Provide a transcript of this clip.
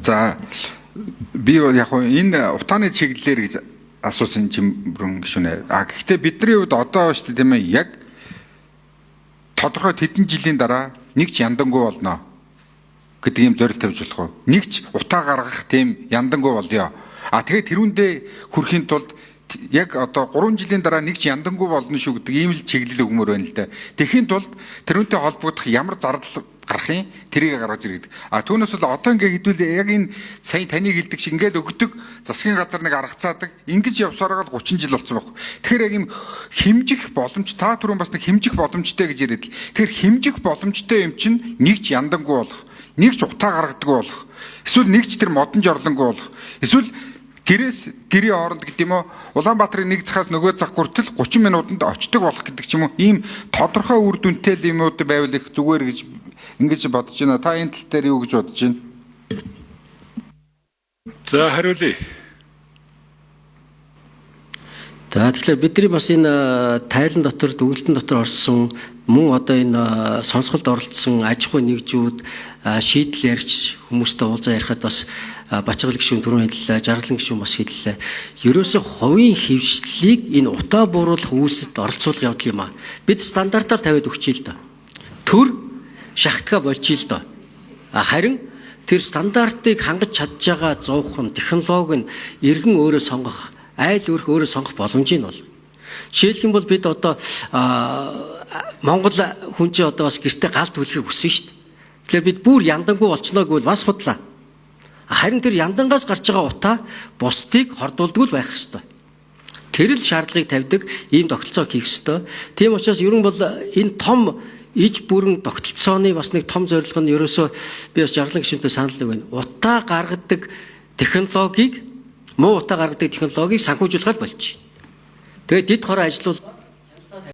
За би яг энэ утааны чиглэлээр гэж асуусан Жимбрэн гишүүнэ. Гэхдээ бидний хувьд одоо шүү дээ тийм ээ яг тодорхой хэдэн жилийн дараа нэг ч яндангуй болно гэдэг юм зорилт тавьж болох уу? Нэг ч утаа гаргах тийм яндангуй болёо. Тэгээд тэрүүндээ хүрэхийн тулд яг одоо 3 жилийн дараа нэг ч яндангуй болно шүү гэдэг ийм л чиглэл өгмөр байна л да. Тэхийн тулд тэрүүнтэй холбогдох ямар зардал гарах юм тэрийг гаргаж иргэдэг. Түүнээс бол одоо ингээ хэдүүл яг энэ сая таны хэлдэг шиг ингээд өгдөг засгийн газар нэг аргацаадаг ингэж явсараад 30 жил болсон байхгүй. Тэгэхээр яг юм хэмжих боломж та түрүүн бас нэг хэмжих боломжтой гэж яриад л. Тэгэхээр хэмжих боломжтой юм чинь нэг ч яндангуй болох, нэг ч утаа гаргадаг болох, эсвэл нэг ч тэр модон жорлонгуй болох, эсвэл гэрийн хооронд гэдэг юм уу Улаанбаатарын нэг захаас нөгөө зах хүртэл 30 минутанд очдог болох гэдэг ч юм уу ийм тодорхой үр дүнтэй юмуд байвал их зүгээр гэж ингэж бодож байна. Та энэ тал дээр юу гэж бодож байна? За хариулъя. За тэгэхээр бидний бас энэ тайлан дотор дүгнэлтэн дотор орсон мөн одоо энэ сонсголд оролцсон аж ахуй нэгжүүд шийдэл яригч хүмүүстэй уулзаа ярихад бас Бачгал гишүүн түрүүн хэллээ, Жаргалан гишүүн бас хэллээ. Ерөөсөө хувийн хэвшлийг энэ утаа бууруулах үйлсэд оролцуулах явдал юм аа. Бид стандартаар тавиад өгчээ л доо. Төр шахтга болчих л доо. Харин тэр стандартыг хангаж чадж байгаа зовхон технологи нь иргэн өөрөө сонгох, айл өөрх өөрөө сонгох боломж нь бол. Жишээлх юм бол бид одоо Монгол хүн чинь одоо бас гэртээ галт хүлэхийг хүссэн шүү дээ. Тэгэхээр бид бүр яндангуй болчихно гэвэл бас худлаа. Харин тэр яндангаас гарч байгаа утаа бусдыг хордуулдаг байх ёстой. Тэр л шаардлагыг тавьдаг ийм тогтолцоог хийх ёстой. Тийм учраас ерөн бол энэ том иж бүрэн тогтолцооны бас нэг том зорилго нь ерөөсөө би бас Жаргалан гишүүнтэй санал нэг байна. Утаа гаргадаг технологиг, муу утаа гаргадаг технологиг санхүүжүүлэх болж. Тэгээд дэд хороо ажилуул